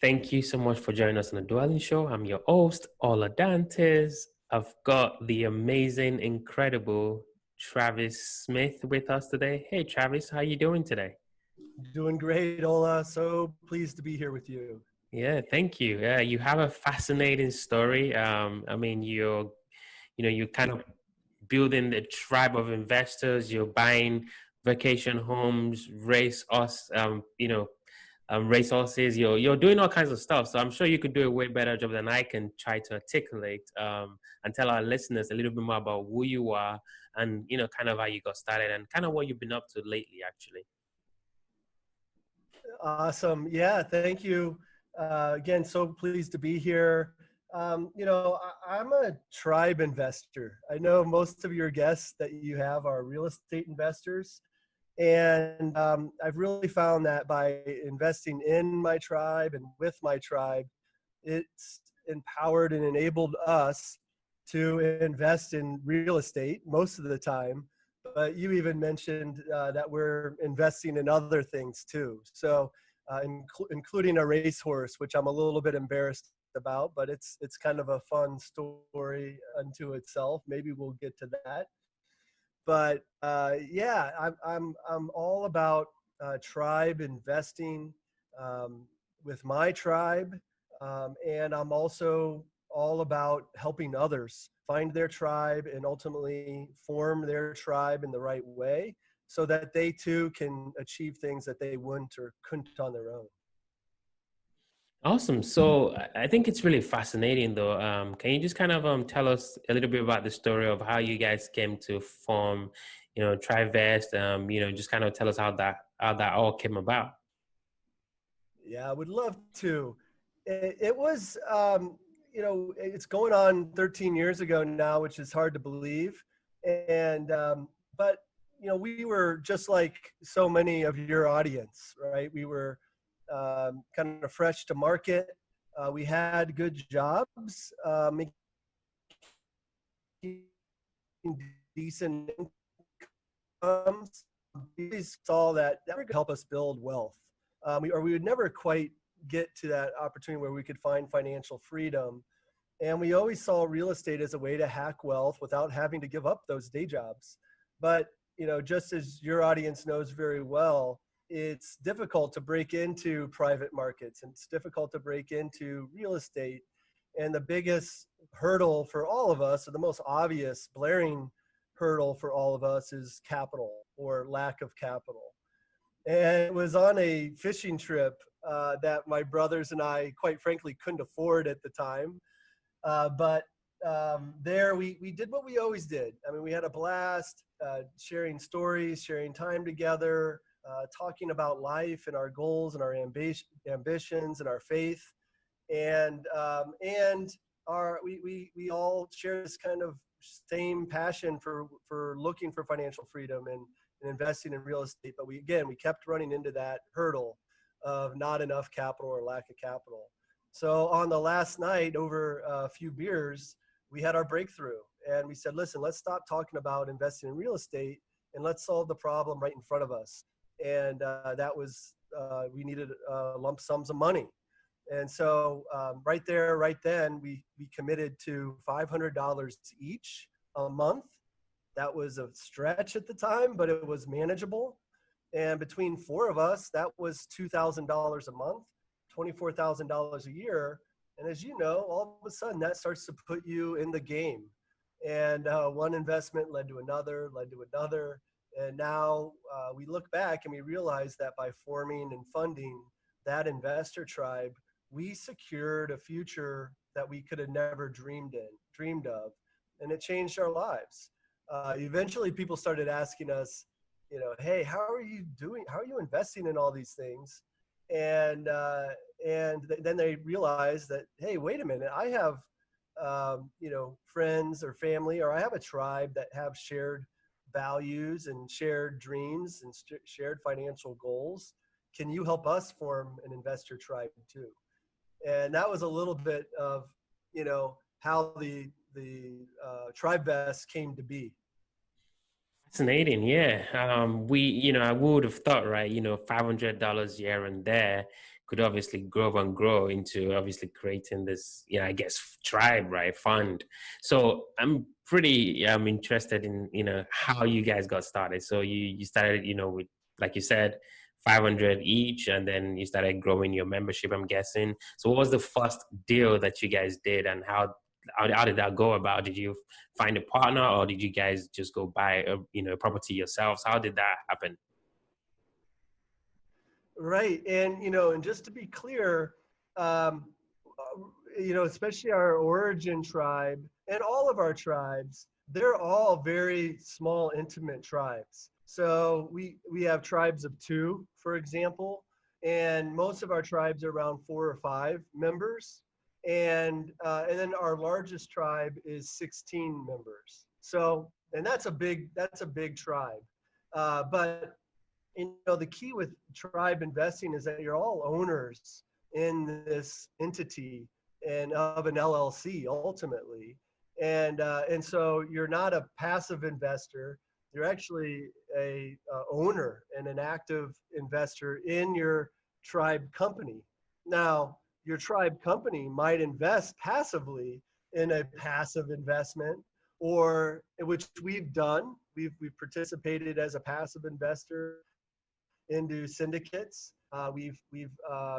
Thank you so much for joining us on the Dwelling Show. I'm your host, Ola Dantes. I've got the amazing, incredible Travis Smith with us today. Hey, Travis, how you doing today? Doing great, Ola. So pleased to be here with you. Yeah, thank you. Yeah, you have a fascinating story. You're kind of building the tribe of investors. You're buying vacation homes, racehorses. You're doing all kinds of stuff. So I'm sure you could do a way better job than I can try to articulate and tell our listeners a little bit more about who you are and kind of how you got started and kind of what you've been up to lately, actually. Awesome. Yeah, thank you. Again, so pleased to be here. I'm a tribe investor. I know most of your guests that you have are real estate investors. And I've really found that by investing in my tribe and with my tribe, it's empowered and enabled us to invest in real estate most of the time. But you even mentioned that we're investing in other things too. So, including a racehorse, which I'm a little bit embarrassed about, but it's kind of a fun story unto itself. Maybe we'll get to that. But yeah, I'm all about tribe investing with my tribe, and I'm also all about helping others find their tribe and ultimately form their tribe in the right way, so that they too can achieve things that they wouldn't or couldn't on their own. Awesome. So I think it's really fascinating, though. Can you just kind of tell us a little bit about the story of how you guys came to form, Tribevest? Just kind of tell us how that all came about. Yeah, I would love to. It was, it's going on 13 years ago now, which is hard to believe. And, but, we were just like so many of your audience, right? We were kind of fresh to market. We had good jobs, making decent incomes. We saw that would help us build wealth. We would never quite get to that opportunity where we could find financial freedom. And we always saw real estate as a way to hack wealth without having to give up those day jobs. But, just as your audience knows very well, it's difficult to break into private markets and it's difficult to break into real estate. And the biggest hurdle for all of us, or the most obvious blaring hurdle for all of us, is capital or lack of capital. And it was on a fishing trip that my brothers and I, quite frankly, couldn't afford at the time. But there we did what we always did. I mean, we had a blast sharing stories, sharing time together, talking about life and our goals and our ambitions and our faith. And we all share this kind of same passion for looking for financial freedom and investing in real estate. But we kept running into that hurdle of not enough capital or lack of capital. So on the last night, over a few beers, we had our breakthrough, and we said, listen, let's stop talking about investing in real estate and let's solve the problem right in front of us. And that was, we needed lump sums of money. And so right there, right then, we committed to $500 each a month. That was a stretch at the time, but it was manageable. And between four of us, that was $2,000 a month, $24,000 a year. And as you know, all of a sudden that starts to put you in the game. And one investment led to another, And now we look back and we realize that by forming and funding that investor tribe, we secured a future that we could have never dreamed of. And it changed our lives. Eventually people started asking us, hey, how are you doing? How are you investing in all these things? And then they realized that, hey, wait a minute, I have, friends or family, or I have a tribe that have shared values and shared dreams and shared financial goals. Can you help us form an investor tribe too? And that was a little bit of, how the Tribevest came to be. Fascinating, yeah. I would have thought, right, $500 here and there could obviously grow and grow into obviously creating this, I guess tribe, right? Fund. So I'm pretty interested in, how you guys got started. So you started, with, like you said, 500 each, and then you started growing your membership, I'm guessing. So what was the first deal that you guys did, and how did that go about? Did you find a partner, or did you guys just go buy a property yourselves? How did that happen? Right. And just to be clear, especially our origin tribe and all of our tribes, they're all very small, intimate tribes. So we have tribes of 2, for example, and most of our tribes are around 4 or 5 members. And then our largest tribe is 16 members. So, and that's a big tribe. But the key with tribe investing is that you're all owners in this entity and of an LLC ultimately. And so you're not a passive investor. You're actually a owner and an active investor in your tribe company. Now, your tribe company might invest passively in a passive investment, or which we've done. We've participated as a passive investor into syndicates. We've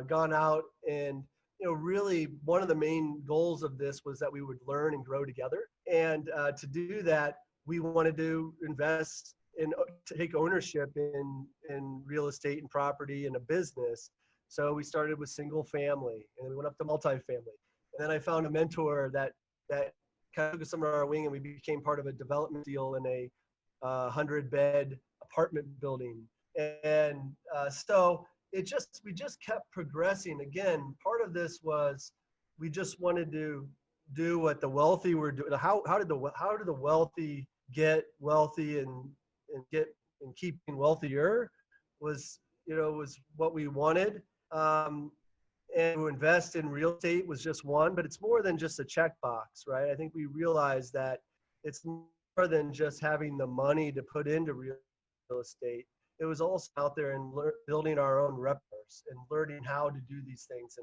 gone out and really one of the main goals of this was that we would learn and grow together. And to do that, we wanted to invest in take ownership in real estate and property and a business. So we started with single family, and we went up to multifamily. And then I found a mentor that kind of took us under our wing, and we became part of a development deal in a 100-bed apartment building. And so we just kept progressing. Again, part of this was we just wanted to do what the wealthy were doing. How did the wealthy get wealthy and keeping wealthier was what we wanted. And to invest in real estate was just one, but it's more than just a checkbox, right? I think we realized that it's more than just having the money to put into real estate. It was also out there and building our own repertoires and learning how to do these things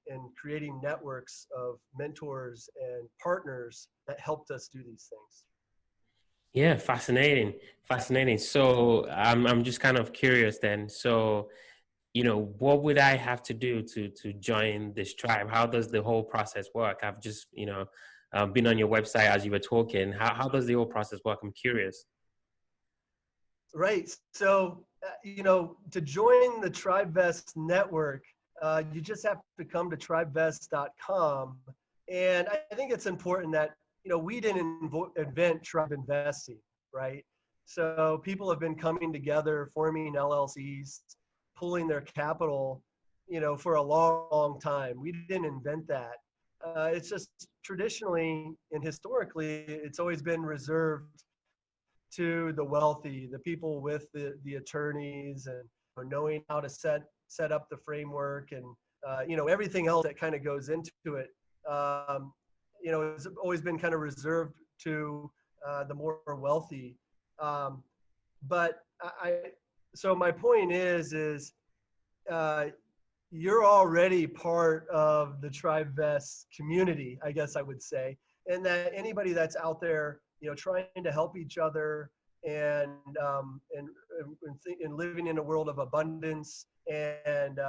and creating networks of mentors and partners that helped us do these things. Yeah, fascinating. So I'm just kind of curious then. So, what would I have to do to join this tribe? How does the whole process work? I've just, been on your website as you were talking. How does the whole process work? I'm curious. Right. So, to join the Tribevest network, you just have to come to tribevest.com. And I think it's important that, we didn't invent tribe investing, right? So people have been coming together, forming LLCs, pulling their capital, for a long, long time. We didn't invent that. It's just traditionally and historically, it's always been reserved to the wealthy, the people with the attorneys and knowing how to set up the framework and everything else that kind of goes into it. It's always been kind of reserved to the more wealthy. But so my point is you're already part of the Tribevest community, I guess I would say, and that anybody that's out there, trying to help each other and living in a world of abundance and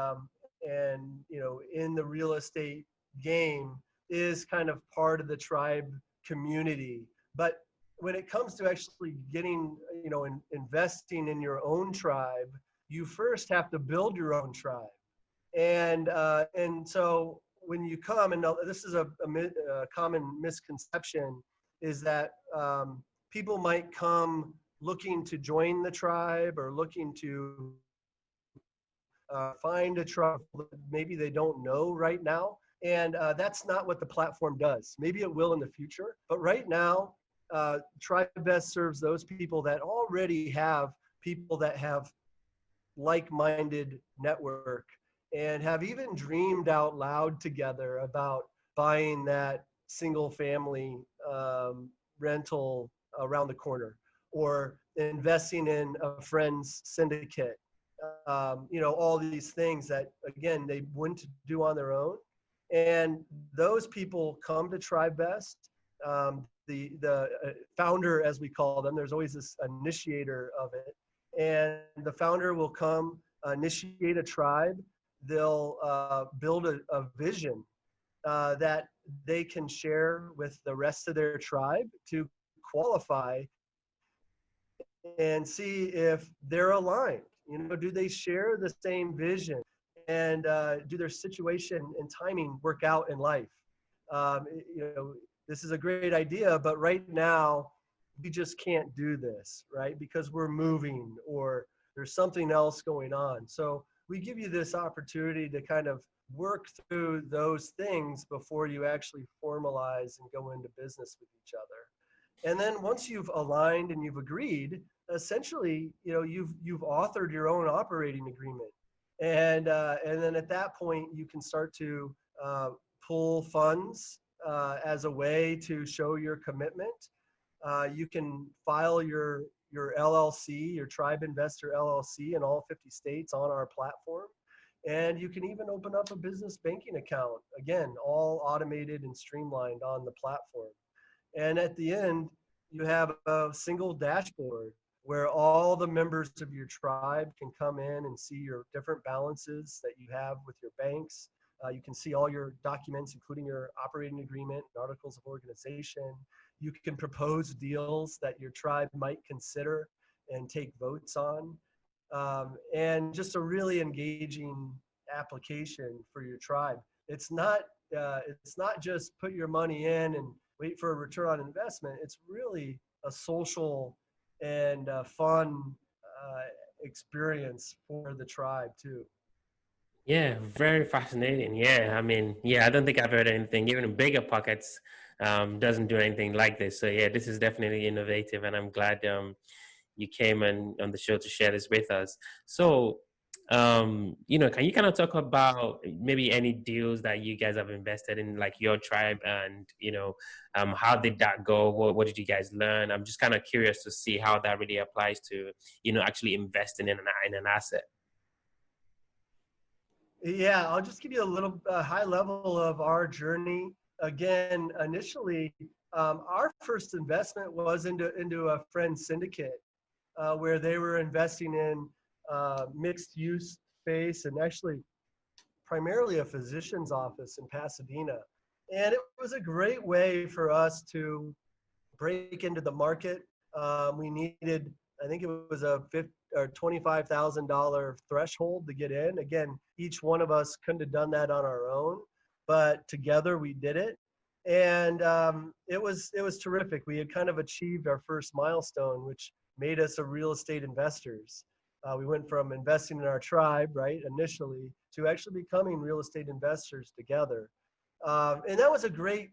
in the real estate game is kind of part of the tribe community. But when it comes to actually getting, investing in your own tribe, you first have to build your own tribe. And so when you come, and this is a common misconception, is that people might come looking to join the tribe or looking to find a tribe that maybe they don't know right now. And that's not what the platform does. Maybe it will in the future, but right now, Tribevest serves those people that already have people that have like-minded network and have even dreamed out loud together about buying that single family rental around the corner or investing in a friend's syndicate all these things that, again, they wouldn't do on their own. And those people come to Tribevest. The founder, as we call them, there's always this initiator of it. And the founder will come, initiate a tribe. They'll build a vision that they can share with the rest of their tribe to qualify and see if they're aligned. Do they share the same vision? And do their situation and timing work out in life? This is a great idea, but right now we just can't do this, right? Because we're moving or there's something else going on. So we give you this opportunity to kind of work through those things before you actually formalize and go into business with each other. And then once you've aligned and you've agreed, essentially, you've authored your own operating agreement. And then at that point, you can start to pull funds as a way to show your commitment. You can file your LLC, your Tribe Investor LLC, in all 50 states on our platform. And you can even open up a business banking account, again, all automated and streamlined on the platform. And at the end, you have a single dashboard where all the members of your tribe can come in and see your different balances that you have with your banks. You can see all your documents, including your operating agreement, articles of organization. You can propose deals that your tribe might consider and take votes on. And just a really engaging application for your tribe. It's not just put your money in and wait for a return on investment. It's really a social and fun experience for the tribe too. Yeah, very fascinating. Yeah, I mean, yeah, I don't think I've heard anything, even in bigger pockets, doesn't do anything like this. So yeah, this is definitely innovative, and I'm glad you came on the show to share this with us. So, can you kind of talk about maybe any deals that you guys have invested in, like your tribe, and how did that go? What did you guys learn? I'm just kind of curious to see how that really applies to actually investing in an asset. Yeah, I'll just give you a little high level of our journey. Again, initially, our first investment was into a friend syndicate where they were investing in mixed use space, and actually primarily a physician's office in Pasadena. And it was a great way for us to break into the market. We needed, I think it was a $25,000 threshold to get in. Again, each one of us couldn't have done that on our own, but together we did it. And it was terrific. We had kind of achieved our first milestone, which made us a real estate investors. We went from investing in our tribe, right, initially, to actually becoming real estate investors together. And that was a great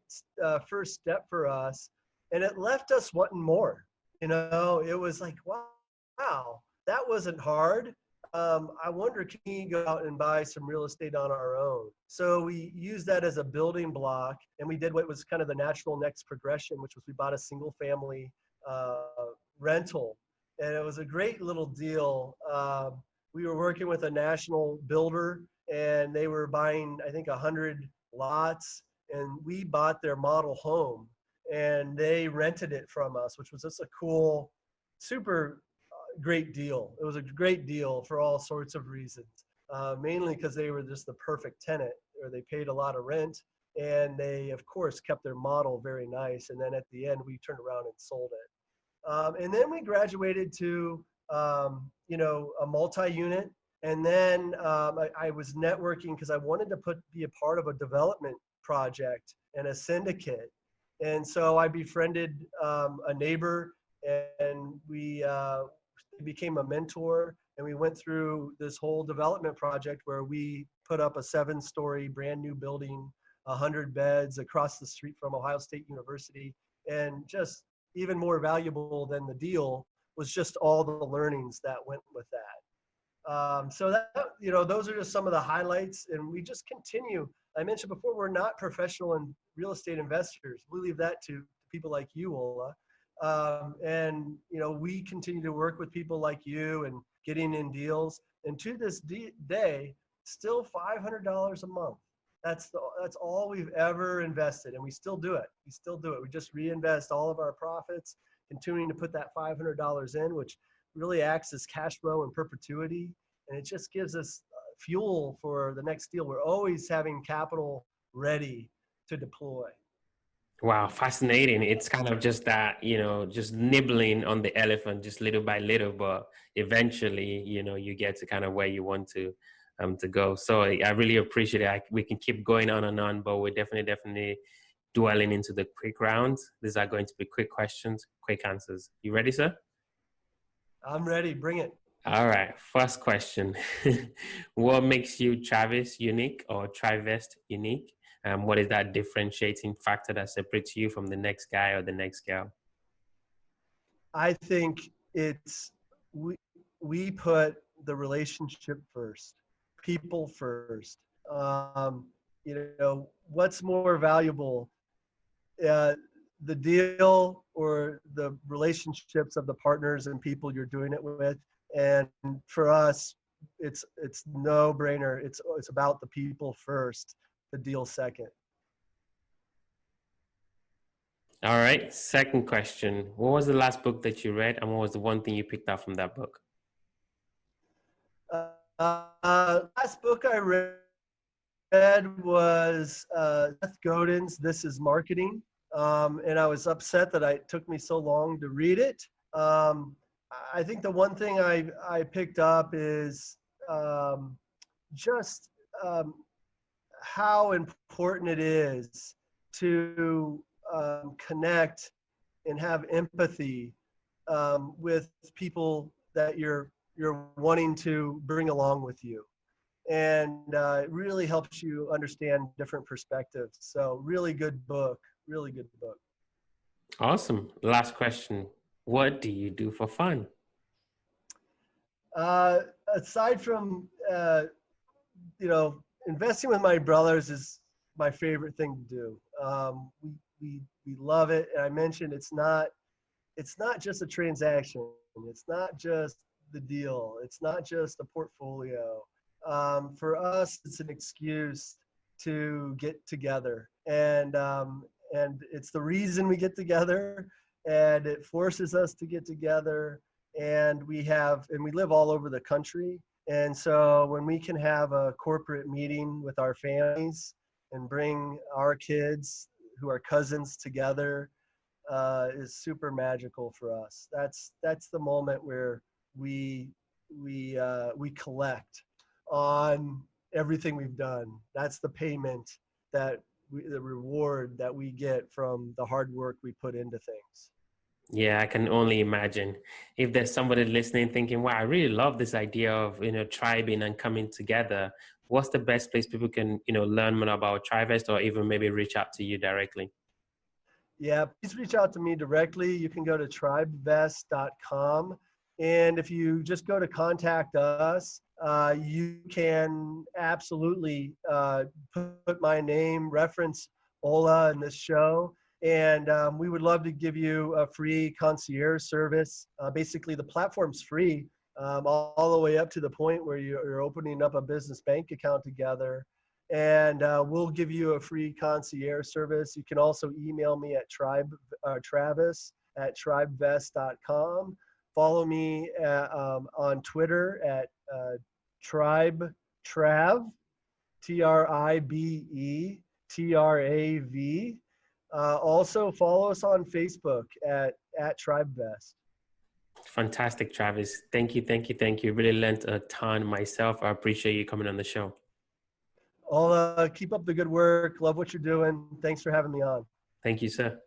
first step for us. And it left us wanting more. It was like, wow, that wasn't hard. I wonder, can we go out and buy some real estate on our own? So we used that as a building block, and we did what was kind of the natural next progression, which was we bought a single family rental. And it was a great little deal. We were working with a national builder, and they were buying, I think, 100 lots, and we bought their model home, and they rented it from us, which was just a cool, super great deal. It was a great deal for all sorts of reasons, mainly because they were just the perfect tenant, or they paid a lot of rent, and they, of course, kept their model very nice. And then at the end, we turned around and sold it. And then we graduated to, a multi-unit. And then I was networking because I wanted to be a part of a development project and a syndicate. And so I befriended a neighbor, and we became a mentor, and we went through this whole development project where we put up a 7-story brand new building, 100 beds across the street from Ohio State University. And just even more valuable than the deal was just all the learnings that went with that. So that, those are just some of the highlights, and we just continue. I mentioned before, we're not professional in real estate investors. We leave that to people like you, Ola. And we continue to work with people like you and getting in deals. And to this day, still $500 a month. That's all we've ever invested, and we still do it. We still do it. We just reinvest all of our profits, continuing to put that $500 in, which really acts as cash flow in perpetuity, and it just gives us fuel for the next deal. We're always having capital ready to deploy. Wow, fascinating. It's kind of just that, just nibbling on the elephant, just little by little, but eventually, you get to kind of where you want to go. So I really appreciate it. We can keep going on and on, but we're definitely dwelling into the quick rounds. These are going to be quick questions, quick answers. You ready, sir? I'm ready. Bring it. All right. First question. What makes you Travis unique or Tribevest unique? What is that differentiating factor that separates you from the next guy or the next gal? I think it's we put the relationship first, people first. What's more valuable, the deal or the relationships of the partners and people you're doing it with? And for us, it's no brainer. It's about the people first, the deal second. All right. Second question. What was the last book that you read, and what was the one thing you picked up from that book? Last book I read was Seth Godin's This Is Marketing. And I was upset that it took me so long to read it. I think the one thing I picked up is just how important it is to connect and have empathy with people that you're wanting to bring along with you. And it really helps you understand different perspectives. So really good book, really good book. Awesome. Last question. What do you do for fun? Aside from, investing with my brothers is my favorite thing to do. We love it. And I mentioned it's not just a transaction. It's not just the deal. It's not just a portfolio. For us, it's an excuse to get together, and it's the reason we get together, and it forces us to get together. And we live all over the country, and so when we can have a corporate meeting with our families and bring our kids who are cousins together, is super magical for us. That's the moment where we collect on everything we've done. That's the payment, the reward that we get from the hard work we put into things. Yeah, I can only imagine. If there's somebody listening thinking, wow, I really love this idea of, tribing and coming together, what's the best place people can, learn more about Tribevest, or even maybe reach out to you directly? Yeah, please reach out to me directly. You can go to tribevest.com. And if you just go to contact us, you can absolutely put my name, reference Ola in this show. And we would love to give you a free concierge service. Basically, the platform's free all the way up to the point where you're opening up a business bank account together. And we'll give you a free concierge service. You can also email me at travis@tribevest.com. Follow me on Twitter at TribeTrav, TribeTrav. Also follow us on Facebook at Tribevest. Fantastic, Travis. Thank you. Really learned a ton myself. I appreciate you coming on the show. I'll keep up the good work. Love what you're doing. Thanks for having me on. Thank you, sir.